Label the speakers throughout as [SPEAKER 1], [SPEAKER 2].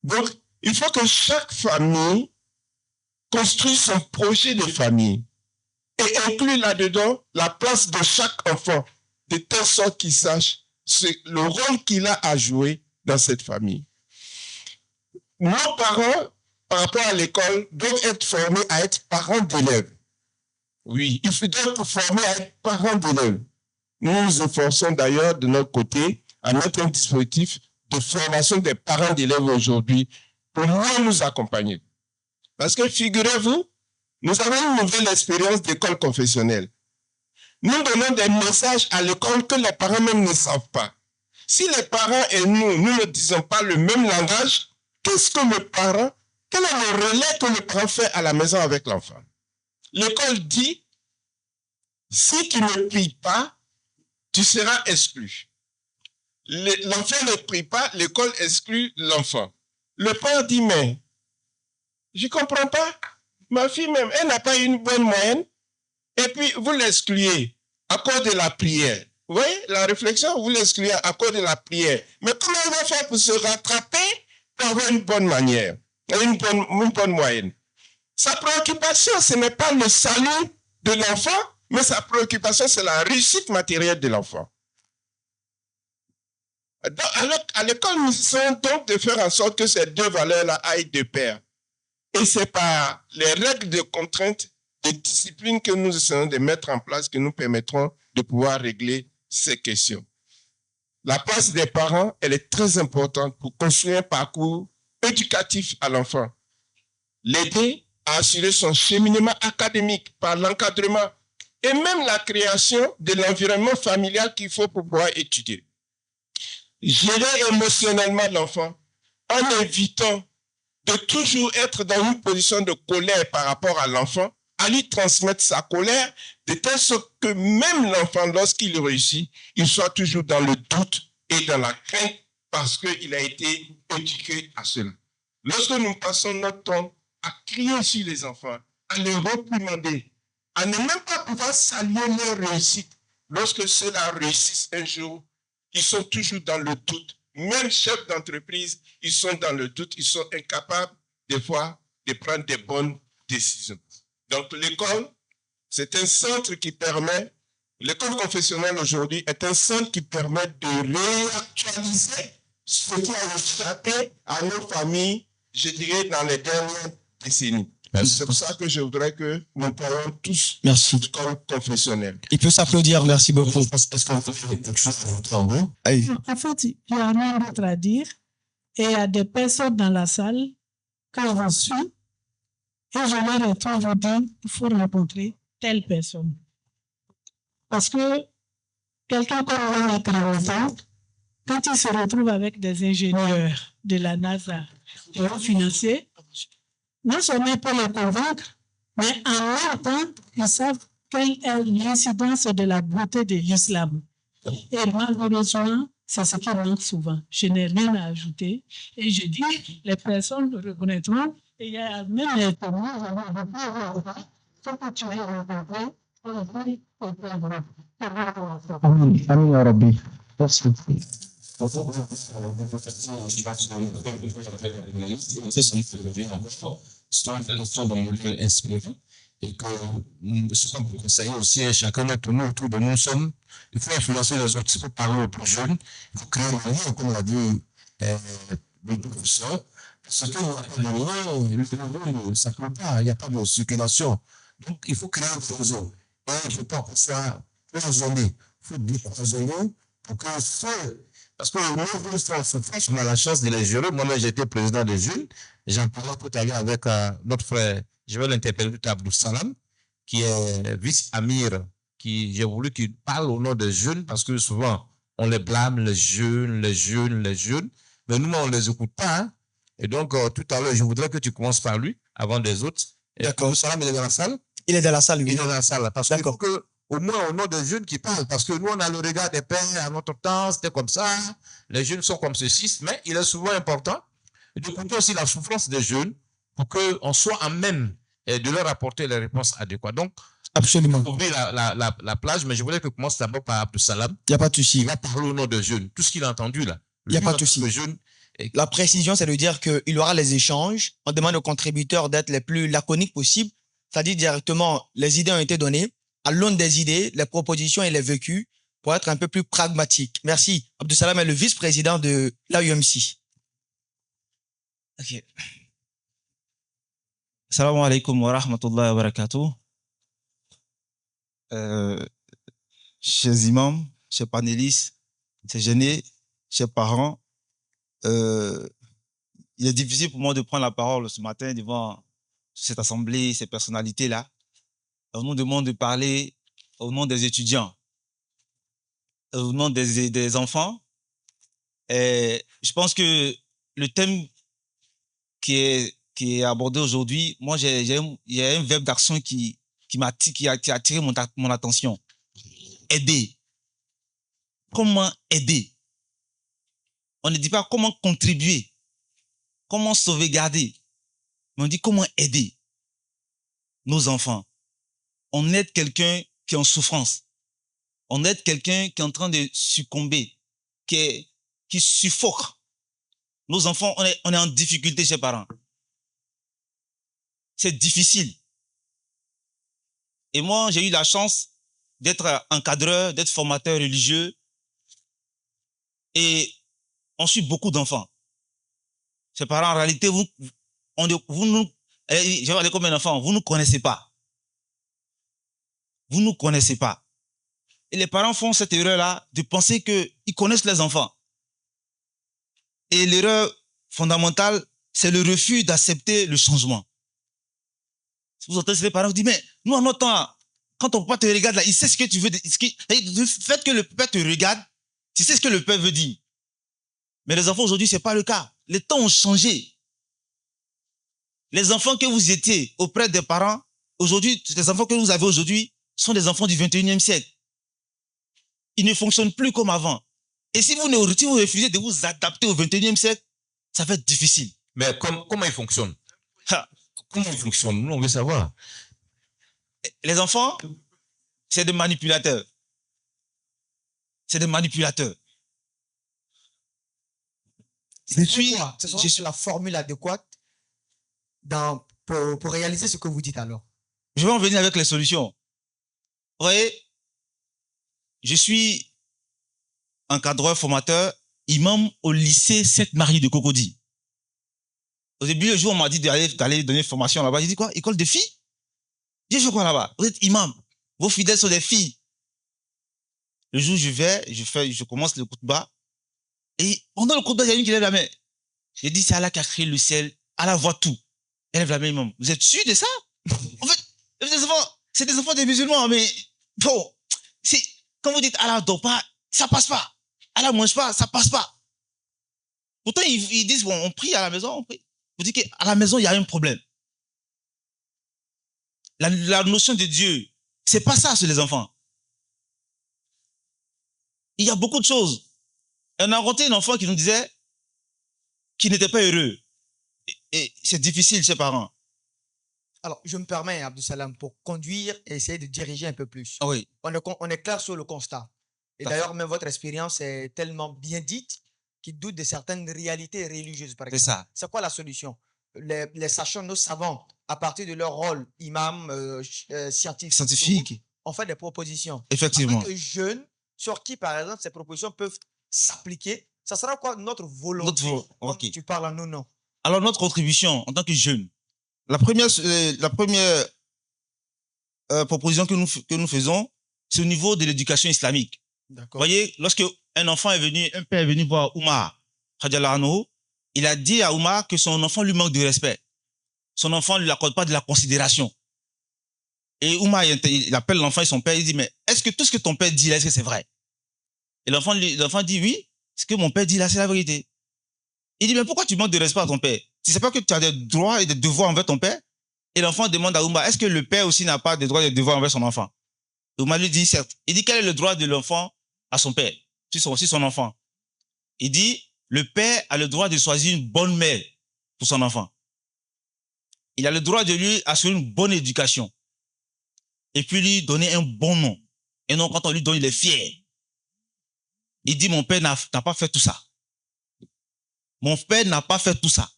[SPEAKER 1] Donc, il faut que chaque famille construise son projet de famille et inclut là-dedans la place de chaque enfant, de telle sorte qu'il sache le rôle qu'il a à jouer dans cette famille. Nos parents, par rapport à l'école, doivent être formés à être parents d'élèves. Oui, il faut être formés à être parents d'élèves. Nous nous efforçons d'ailleurs de notre côté à mettre un dispositif de formation des parents d'élèves aujourd'hui pour mieux nous accompagner. Parce que figurez-vous, nous avons une nouvelle expérience d'école confessionnelle. Nous donnons des messages à l'école que les parents même ne savent pas. Si les parents et nous ne disons pas le même langage, qu'est-ce que le parent, quel est le relais que le parent fait à la maison avec l'enfant? L'école dit, si tu ne pries pas, tu seras exclu. L'enfant ne prie pas, l'école exclut l'enfant. Le père dit, mais je ne comprends pas. Ma fille même, elle n'a pas une bonne moyenne. Et puis, vous l'excluez à cause de la prière. Vous voyez, la réflexion, vous l'excluez à cause de la prière. Mais comment elle va faire pour se rattraper pour avoir une bonne manière, une bonne moyenne? Sa préoccupation, ce n'est pas le salut de l'enfant, mais sa préoccupation, c'est la réussite matérielle de l'enfant. À l'école, nous essayons donc de faire en sorte que ces deux valeurs-là aillent de pair. Et c'est par les règles de contrainte, de discipline que nous essayons de mettre en place que nous permettrons de pouvoir régler ces questions. La place des parents, elle est très importante pour construire un parcours éducatif à l'enfant. L'aider à assurer son cheminement académique par l'encadrement et même la création de l'environnement familial qu'il faut pour pouvoir étudier. Gérer émotionnellement l'enfant en évitant de toujours être dans une position de colère par rapport à l'enfant, à lui transmettre sa colère, de telle sorte que même l'enfant, lorsqu'il réussit, il soit toujours dans le doute et dans la crainte parce qu'il a été éduqué à cela. Lorsque nous passons notre temps à crier sur les enfants, à les réprimander, à ne même pas pouvoir saluer leur réussite, lorsque ceux-là réussissent un jour, ils sont toujours dans le doute. Même chefs d'entreprise, ils sont dans le doute, ils sont incapables, des fois, de prendre des bonnes décisions. Donc, l'école, c'est un centre qui permet, l'école confessionnelle aujourd'hui est un centre qui permet de réactualiser ce qui a échappé à nos familles, je dirais, dans les dernières décennies. C'est pour ça que je voudrais que nous parlons tous de l'école confessionnelle.
[SPEAKER 2] Il peut s'applaudir, merci beaucoup.
[SPEAKER 3] Est-ce qu'on peut faire quelque chose à votre endroit?
[SPEAKER 4] En fait, il y a rien d'autre à dire. Et il y a des personnes dans la salle que je suis. Et je leur ai toujours dit, il faut rencontrer telle personne. Parce que quelqu'un comme le travail, quand il se retrouve avec des ingénieurs de la NASA, des hauts financiers, non seulement il peut les convaincre, mais en même temps, ils savent quelle est l'incidence de la beauté de l'islam. Et malheureusement, c'est ce qui manque souvent. Je n'ai rien à ajouter. Et je dis, les personnes reconnaîtront, et il y a même les témoins, que tu as rencontré,
[SPEAKER 3] Amin Rabbi. Merci. C'est une leçon dont nous voulons inspirer et que ce qu'on peut conseiller aussi à chacun d'entre nous autour de nous sommes, il faut influencer les autres, il faut parler aux plus jeunes, il faut créer un lien, comme l'a dit le professeur, parce qu'il n'y a pas de lien, ça ne peut pas, il n'y a pas de circulation. Donc il faut créer un réseau. Et il ne faut pas que ça soit cloisonné, il faut décloisonner pour que parce que nous, on a la chance de les gérer. Moi-même, j'étais président des jeunes. J'en parlais tout à l'heure avec notre frère, je vais l'interpeller tout à l'heure, Abdou Salam, qui est vice-amir, j'ai voulu qu'il parle au nom des jeunes, parce que souvent, on les blâme, les jeunes. Mais nous, on ne les écoute pas. Hein. Et donc, tout à l'heure, je voudrais que tu commences par lui, avant des autres. D'accord. Abdou Salam, il est dans la salle?
[SPEAKER 2] Il est dans la salle, oui.
[SPEAKER 3] Il est dans la salle, parce qu'il faut que au moins au nom des jeunes qui parlent, parce que nous, on a le regard des pères, à notre temps, c'était comme ça, les jeunes sont comme ceci, mais il est souvent important d'écouter aussi la souffrance des jeunes pour qu'on soit en même de leur apporter les réponses adéquates. Donc,
[SPEAKER 2] absolument.
[SPEAKER 3] Pour ouvrir la plage, mais je voulais que commence d'abord par Abdou Salam.
[SPEAKER 2] Il n'y a pas de souci.
[SPEAKER 3] Il va parler au nom des jeunes, tout ce qu'il a entendu là.
[SPEAKER 2] Il n'y a pas de souci.
[SPEAKER 3] Les jeunes,
[SPEAKER 2] La précision, c'est de dire qu'il y aura les échanges. On demande aux contributeurs d'être les plus laconiques possibles. C'est-à-dire directement, les idées ont été données. À l'aune des idées, les propositions et les vécus pour être un peu plus pragmatique. Merci. Abdussalam est le vice-président de l'AUMC. Ok.
[SPEAKER 5] Salam alaikum wa rahmatullahi wa barakatuh. Chers imams, chers panélistes, chers aînés, chers parents, il est difficile pour moi de prendre la parole ce matin devant cette assemblée, ces personnalités-là. On nous demande de parler au nom des étudiants, au nom des enfants. Et je pense que le thème qui est abordé aujourd'hui, moi, il y a un verbe d'action qui a attiré mon attention. Aider. Comment aider? On ne dit pas comment contribuer, comment sauvegarder, mais on dit comment aider nos enfants. On aide quelqu'un qui est en souffrance. On aide quelqu'un qui est en train de succomber, qui suffoque. Nos enfants, on est en difficulté chez les parents. C'est difficile. Et moi, j'ai eu la chance d'être encadreur, d'être formateur religieux. Et on suit beaucoup d'enfants. Ces parents, en réalité, je vais parler comme un enfant, vous ne connaissez pas. Vous ne connaissez pas. Et les parents font cette erreur-là de penser qu'ils connaissent les enfants. Et l'erreur fondamentale, c'est le refus d'accepter le changement. Si vous entendez les parents, vous dites, mais nous, en notre temps, quand ton papa te regarde là, il sait ce que tu veux. Le fait que le père te regarde, tu sais ce que le père veut dire. Mais les enfants aujourd'hui, ce n'est pas le cas. Les temps ont changé. Les enfants que vous étiez auprès des parents, aujourd'hui, les enfants que vous avez aujourd'hui sont des enfants du 21e siècle. Ils ne fonctionnent plus comme avant. Et si vous refusez de vous adapter au 21e siècle, ça va être difficile.
[SPEAKER 3] Mais comment ils fonctionnent? Comment ils fonctionnent? Nous, on veut savoir.
[SPEAKER 5] Les enfants, c'est des manipulateurs. C'est des manipulateurs.
[SPEAKER 2] Je suis la formule adéquate pour réaliser ce que vous dites alors.
[SPEAKER 5] Je vais en venir avec les solutions. Vous voyez, je suis encadreur, formateur, imam au lycée Sainte-Marie de Cocody. Au début, le jour, on m'a dit d'aller donner formation là-bas. J'ai dit quoi? École de filles? J'ai fait quoi là-bas? Vous êtes imam. Vos fidèles sont des filles. Le jour où je commence le khutbah. Et pendant le khutbah, il y a une qui lève la main. J'ai dit, c'est Allah qui a créé le ciel. Allah voit tout. Elle lève la main, imam. Vous êtes sûr de ça? En fait, c'est des enfants des musulmans, mais bon, quand vous dites Allah ne dort pas, ça passe pas. Allah ne mange pas, ça passe pas. Pourtant, ils disent, bon, on prie à la maison, on prie. Vous dites qu'à la maison, il y a un problème. La notion de Dieu, c'est pas ça sur les enfants. Il y a beaucoup de choses. On a rencontré un enfant qui nous disait qu'il n'était pas heureux. Et c'est difficile chez les parents.
[SPEAKER 2] Alors, je me permets, Abdussalam, pour conduire et essayer de diriger un peu plus.
[SPEAKER 5] Ah oui.
[SPEAKER 2] On est clair sur le constat. Et d'ailleurs, même votre expérience est tellement bien dite qu'il doute de certaines réalités religieuses, par exemple.
[SPEAKER 5] C'est ça.
[SPEAKER 2] C'est quoi la solution? Les sachants, nos savants, à partir de leur rôle, imam, scientifique, on fait des propositions.
[SPEAKER 5] Effectivement.
[SPEAKER 2] En tant que jeunes, sur qui, par exemple, ces propositions peuvent s'appliquer, ça sera quoi notre volonté?
[SPEAKER 5] Ok.
[SPEAKER 2] Tu parles à nous, non?
[SPEAKER 5] Alors, notre contribution en tant que jeunes, la première proposition que nous faisons, c'est au niveau de l'éducation islamique. Vous voyez, lorsque un père est venu voir Oumar, il a dit à Oumar que son enfant lui manque de respect. Son enfant ne lui accorde pas de la considération. Et Oumar, il appelle l'enfant et son père, il dit, mais est-ce que tout ce que ton père dit là, est-ce que c'est vrai? Et l'enfant dit, oui, ce que mon père dit là, c'est la vérité. Il dit, mais pourquoi tu manques de respect à ton père? Tu ne sais pas que tu as des droits et des devoirs envers ton père? Et l'enfant demande à Oumar, est-ce que le père aussi n'a pas de droits et de devoirs envers son enfant? Et Oumar lui dit, certes. Il dit, quel est le droit de l'enfant à son père, si son enfant? Il dit, le père a le droit de choisir une bonne mère pour son enfant. Il a le droit de lui assurer une bonne éducation. Et puis lui donner un bon nom. Et non, quand on lui donne, il est fier. Il dit, mon père n'a pas fait tout ça. Mon père n'a pas fait tout ça.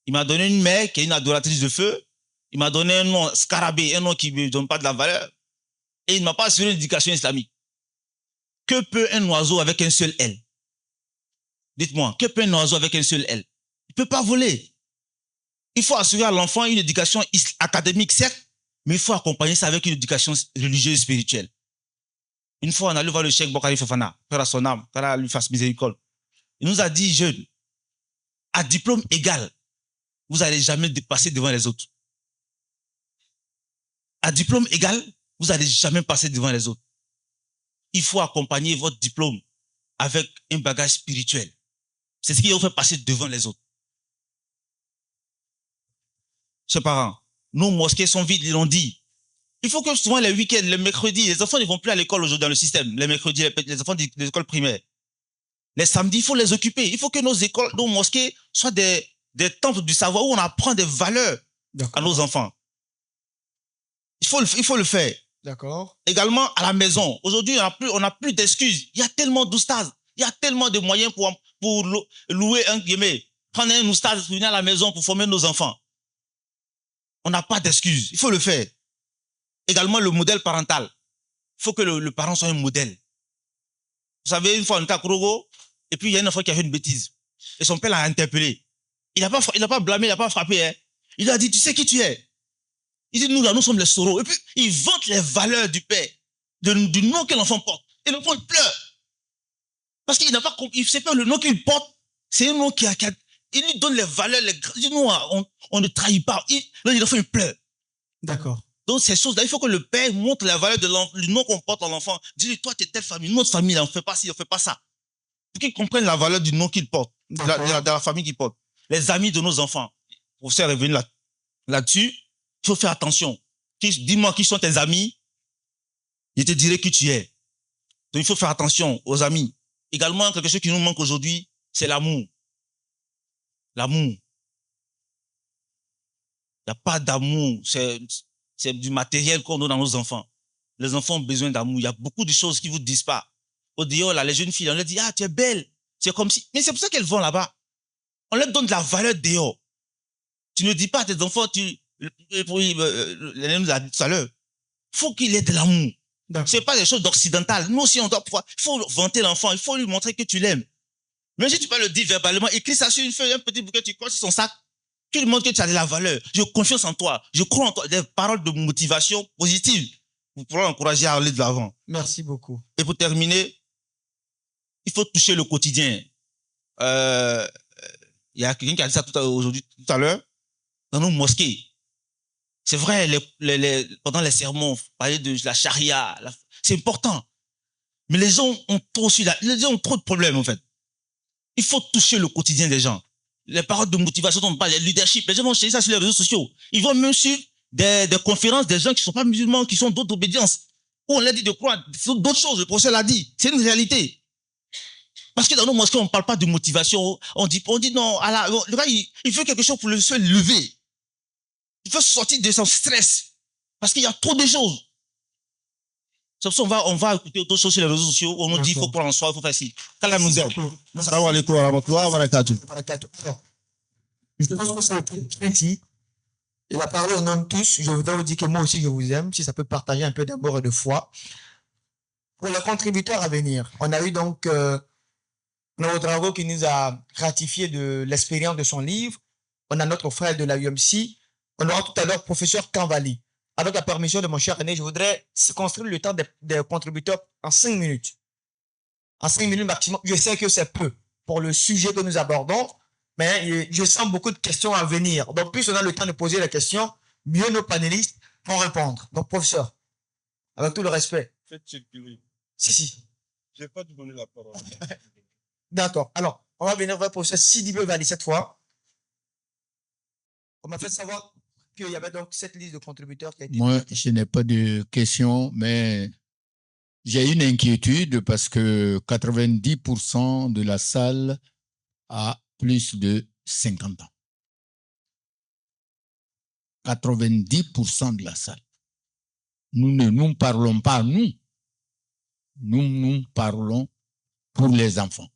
[SPEAKER 5] Il m'a donné une mère qui est une adoratrice de feu. Il m'a donné un nom scarabée, un nom qui ne me donne pas de la valeur. Et il ne m'a pas assuré l'éducation islamique. Que peut un oiseau avec un seul aile? Dites-moi, que peut un oiseau avec un seul aile? Il ne peut pas voler. Il faut assurer à l'enfant une éducation académique, certes, mais il faut accompagner ça avec une éducation religieuse et spirituelle. Une fois, on allait voir le cheikh Bokari Fofana, père à son âme, qu'Allah lui fasse miséricorde. Il nous a dit, jeune, à diplôme égal, vous n'allez jamais dépasser devant les autres. À diplôme égal, vous n'allez jamais passer devant les autres. Il faut accompagner votre diplôme avec un bagage spirituel. C'est ce qui vous fait passer devant les autres. Chers parents, nos mosquées sont vides, ils l'ont dit. Il faut que souvent les week-ends, les mercredis, les enfants ne vont plus à l'école aujourd'hui dans le système. Les mercredis, les enfants des écoles primaires. Les samedis, il faut les occuper. Il faut que nos écoles, nos mosquées soient des temples du savoir où on apprend des valeurs à nos enfants. Il faut le faire.
[SPEAKER 2] D'accord.
[SPEAKER 5] Également à la maison. Aujourd'hui, on n'a plus d'excuses. Il y a tellement d'oustas. Il y a tellement de moyens pour louer un guillemets. Prendre un oustaz, venir à la maison pour former nos enfants. On n'a pas d'excuses. Il faut le faire. Également le modèle parental. Il faut que le parent soit un modèle. Vous savez, une fois on était à Kourogo, et puis il y a une enfant qui a fait une bêtise. Et son père l'a interpellé. Il n'a pas blâmé, il n'a pas frappé. Hein. Il lui a dit, tu sais qui tu es? Il dit, nous sommes les Soros. Et puis, il vante les valeurs du père, du nom que l'enfant porte. Et l'enfant pleure. Parce qu'il n'a pas compris. Il sait pas le nom qu'il porte. C'est un nom il lui donne les valeurs. Il dit, nous, on ne trahit pas. L'enfant, il pleure.
[SPEAKER 2] D'accord.
[SPEAKER 5] Donc, ces choses-là, il faut que le père montre la valeur du nom qu'on porte à l'enfant. Dis-lui, toi, tu es telle famille. Notre famille, on ne fait pas ci, on ne fait pas ça. Pour qu'il comprenne la valeur du nom qu'il porte, de la famille qu'il porte. Les amis de nos enfants. Le professeur est revenu là-dessus. Il faut faire attention. Dis-moi qui sont tes amis. Je te dirai qui tu es. Donc, il faut faire attention aux amis. Également, quelque chose qui nous manque aujourd'hui, c'est l'amour. L'amour. Il n'y a pas d'amour. C'est du matériel qu'on donne à nos enfants. Les enfants ont besoin d'amour. Il y a beaucoup de choses qui ne vous disent pas. Au dehors, là, les jeunes filles, on leur dit, ah, tu es belle. Tu es comme si. Mais c'est pour ça qu'elles vont là-bas. On leur donne de la valeur dehors. Tu ne dis pas à tes enfants, nous a dit tout à l'heure, il faut qu'il ait de l'amour. Ce n'est pas des choses d'occidentales. Nous aussi, il faut vanter l'enfant, il faut lui montrer que tu l'aimes. Même si tu peux le dire verbalement, écris ça sur une feuille, un petit bouquet, tu colles sur son sac, tu lui montres que tu as de la valeur. J'ai confiance en toi, je crois en toi. Des paroles de motivation positive. Vous pourrez encourager à aller de l'avant.
[SPEAKER 2] Merci beaucoup.
[SPEAKER 5] Et pour terminer, il faut toucher le quotidien. Il y a quelqu'un qui a dit ça tout à l'heure, dans nos mosquées. C'est vrai, pendant les sermons, parler de la charia, c'est important. Mais les gens ont trop de problèmes, en fait. Il faut toucher le quotidien des gens. Les paroles de motivation dont on parle, les leadership, les gens vont chercher ça sur les réseaux sociaux. Ils vont même suivre des conférences des gens qui ne sont pas musulmans, qui sont d'autres obédiences. Où on leur dit de croire d'autres choses. Le professeur l'a dit. C'est une réalité. Parce que dans nos mosquées, on ne parle pas de motivation. On dit non, le gars, il veut quelque chose pour se lever. Il veut sortir de son stress. Parce qu'il y a trop de choses. C'est pour ça qu'on va écouter d'autres choses sur les réseaux sociaux. On nous dit qu'il faut prendre en soi, il faut faire ci. Qu'Allah nous aide. Salam alaikum wa rahmatullahi wa barakatuh.
[SPEAKER 2] Je pense que c'est ici. Et la parole au nom de tous, je voudrais vous dire que moi aussi je vous aime, si ça peut partager un peu d'amour et de foi. Pour les contributeurs à venir, on a eu donc notre Drago qui nous a gratifié de l'expérience de son livre. On a notre frère de la UMC. On aura tout à l'heure professeur Kanvali. Avec la permission de mon cher René, je voudrais construire le temps des contributeurs en 5 minutes. En 5 minutes maximum. Je sais que c'est peu pour le sujet que nous abordons, mais je sens beaucoup de questions à venir. Donc, plus on a le temps de poser les questions, mieux nos panélistes vont répondre. Donc, professeur, avec tout le respect.
[SPEAKER 1] Faites circuler.
[SPEAKER 2] Si.
[SPEAKER 1] Je n'ai pas donné la parole.
[SPEAKER 2] D'accord. Alors, on va venir vers le professeur Sidibé Vali cette fois. On m'a fait savoir qu'il y avait donc cette liste de contributeurs qui a été...
[SPEAKER 6] Moi, je n'ai pas de questions, mais j'ai une inquiétude parce que 90% de la salle a plus de 50 ans. 90% de la salle. Nous ne nous parlons pas, nous. Nous parlons pour les enfants.